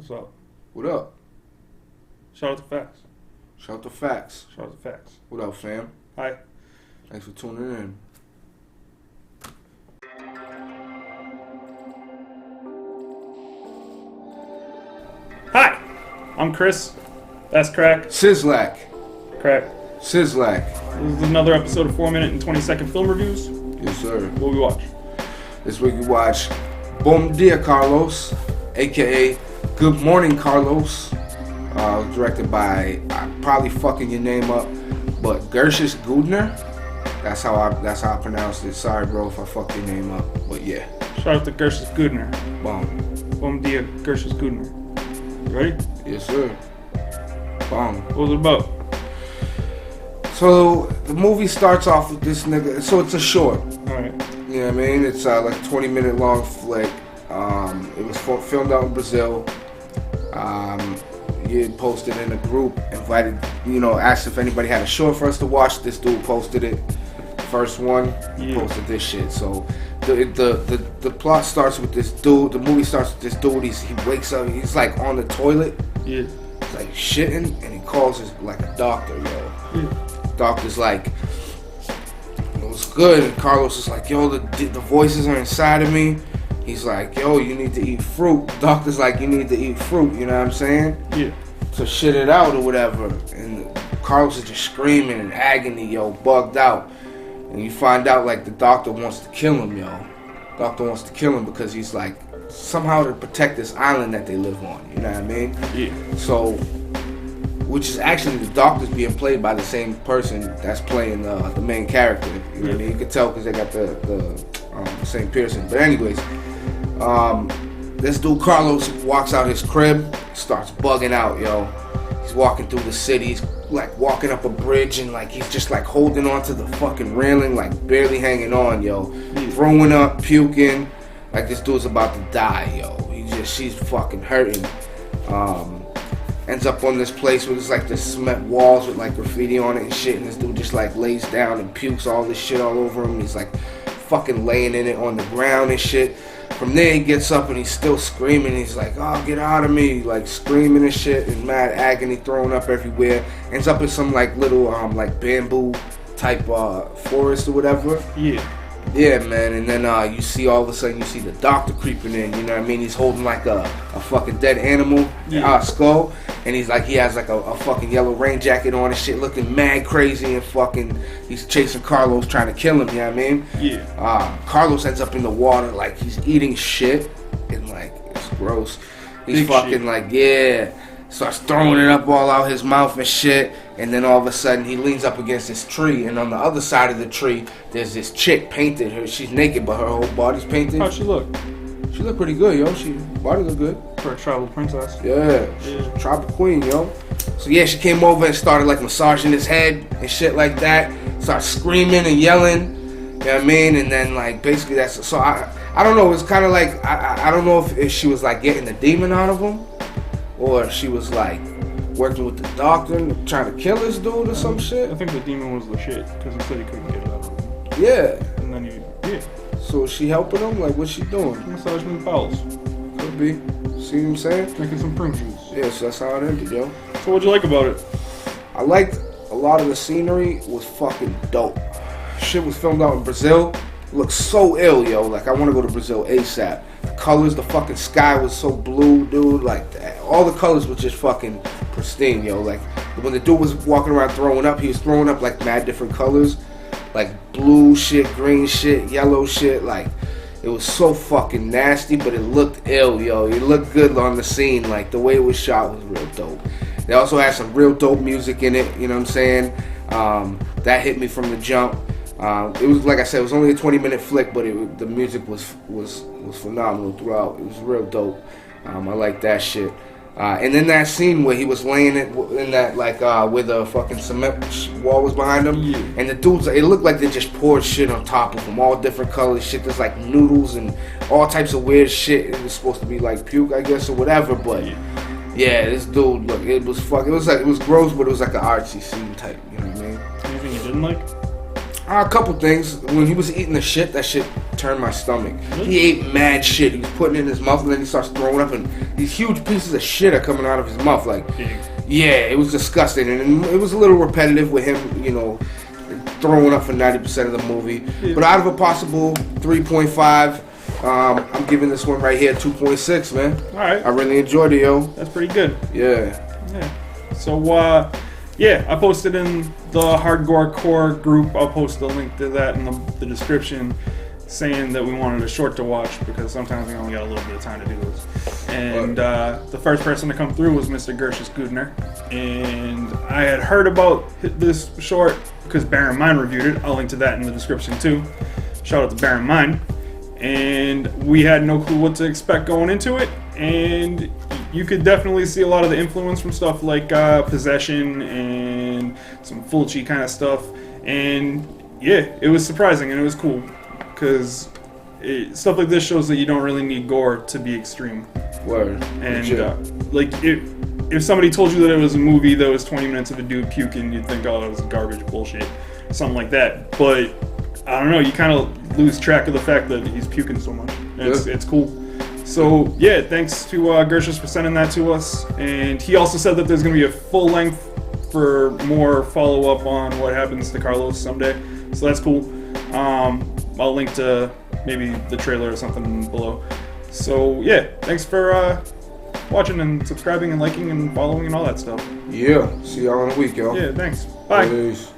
What's up? What up? Shout out to Facts. Shout out to Facts. Shout out to Facts. What up, fam? Hi. Thanks for tuning in. Hi. I'm Chris. That's Crack. Sizzlack. Crack. Sizzlack. This is another episode of 4-minute and 20-second film reviews. Yes, sir. What we watch? This week we watch Bom Dia Carlos, aka Good Morning Carlos. Directed by, I'm probably fucking your name up, but Gershis Gudner. That's how I pronounced it. Sorry, bro, if I fucked your name up. But yeah. Shout out to Gershis Gudner. Bom Dia Gershis Gudner. You ready? Yes, sir. Bom. What was it about? So the movie starts off with this nigga. So it's a short. Alright. You know what I mean? It's like a 20-minute long flick. It was filmed out in Brazil. He had posted in a group, invited, asked if anybody had a short for us to watch. This dude posted it. First one, posted this shit. So the plot starts with this dude. The movie starts with this dude. He wakes up. He's like on the toilet. Yeah. He's like shitting, and he calls his like a doctor, yo. Yeah. Doctor's like, it was good. And Carlos is like, yo, the voices are inside of me. He's like, yo, you need to eat fruit. Doctor's like, you need to eat fruit. You know what I'm saying? Yeah. To shit it out or whatever. And Carlos is just screaming in agony, yo, bugged out. And you find out like the doctor wants to kill him, yo. Doctor wants to kill him because he's like somehow to protect this island that they live on. You know what I mean? Yeah. So, which is actually the doctor's being played by the same person that's playing the main character. You know what I mean? You can tell because they got the same person. But anyways, this dude Carlos walks out his crib, starts bugging out, yo. He's walking through the city, he's like walking up a bridge and like he's just like holding on to the fucking railing, like barely hanging on, yo. Throwing up, puking, like this dude's about to die, yo. She's fucking hurting. Ends up on this place where there's like the cement walls with like graffiti on it and shit, and this dude just like lays down and pukes all this shit all over him. He's like fucking laying in it on the ground and shit. From there he gets up and he's still screaming. He's like, oh, get out of me, like screaming and shit in mad agony, throwing up everywhere. Ends up in some like little like bamboo type forest or whatever. Yeah, man. And then you see all of a sudden you see the doctor creeping in. You know what I mean? He's holding like a fucking dead animal skull, and he has like a fucking yellow rain jacket on and shit, looking mad crazy, and fucking he's chasing Carlos, trying to kill him. You know what I mean? Yeah. Carlos ends up in the water like he's eating shit, and like it's gross. He's Big fucking shit. like starts throwing it up all out his mouth and shit. And then all of a sudden he leans up against this tree, and on the other side of the tree there's this chick painted. Her, she's naked, but her whole body's painted. How'd she look? She look pretty good, yo. She body look good. For a tribal princess. Yeah, she's a tribal queen, yo. So yeah, she came over and started like massaging his head and shit like that. Started screaming and yelling. You know what I mean? And then like basically that's so I don't know. It's kind of like I don't know if she was like getting the demon out of him, or if she was like working with the doctor and trying to kill this dude or some shit. I think the demon was the shit because he said he couldn't get it out of him. Yeah. And then So is she helping him? Like, what's she doing? Massaging the bowels. Could be. See what I'm saying? Drinking some prune juice. Yeah, so that's how it ended, yo. So what'd you like about it? I liked a lot of the scenery. Was fucking dope. Shit was filmed out in Brazil. Looks so ill, yo. Like, I want to go to Brazil ASAP. The colors, the fucking sky was so blue, dude. Like, all the colors were just fucking pristine, yo. Like, when the dude was walking around throwing up, he was throwing up like mad different colors. Like blue shit, green shit, yellow shit. Like, it was so fucking nasty, but it looked ill, yo. It looked good on the scene. Like, the way it was shot was real dope. They also had some real dope music in it, you know what I'm saying? That hit me from the jump. It was, like I said, it was only a 20-minute flick, but the music was phenomenal throughout. It was real dope. I like that shit. And then that scene where he was laying in that, like, where the fucking cement wall was behind him, and the dudes, it looked like they just poured shit on top of him, all different colors, shit. There's like noodles and all types of weird shit. It was supposed to be like puke, I guess, or whatever, but yeah, this dude, look, it was gross, but it was like an artsy scene type, you know what I mean? Anything you didn't like? A couple things. When he was eating the shit, that shit turned my stomach. He ate mad shit. He was putting it in his mouth, and then he starts throwing up, and these huge pieces of shit are coming out of his mouth. Like, yeah, it was disgusting, and it was a little repetitive with him, you know, throwing up for 90% of the movie. Yeah. But out of a possible 3.5, I'm giving this one right here 2.6, man. All right. I really enjoyed it, yo. That's pretty good. Yeah. So, yeah, I posted in the Hardgore Core group. I'll post a link to that in the description, saying that we wanted a short to watch because sometimes we only got a little bit of time to do this. And the first person to come through was Mr. Gershus Gudner. And I had heard about this short because Baron Mind reviewed it. I'll link to that in the description too. Shout out to Baron Mind. And we had no clue what to expect going into it. And you could definitely see a lot of the influence from stuff like Possession and some Fulci kind of stuff. And yeah, it was surprising and it was cool because stuff like this shows that you don't really need gore to be extreme. Word. And like if somebody told you that it was a movie that was 20 minutes of a dude puking, you'd think, oh, it was garbage bullshit, something like that. But I don't know, you kind of lose track of the fact that he's puking so much. It's cool. So yeah, thanks to Gershus for sending that to us. And he also said that there's going to be a full length for more follow up on what happens to Carlos someday. So that's cool. I'll link to maybe the trailer or something below. So yeah, thanks for watching and subscribing and liking and following and all that stuff. Yeah, see y'all in a week, yo. Yeah, thanks. Bye. Peace.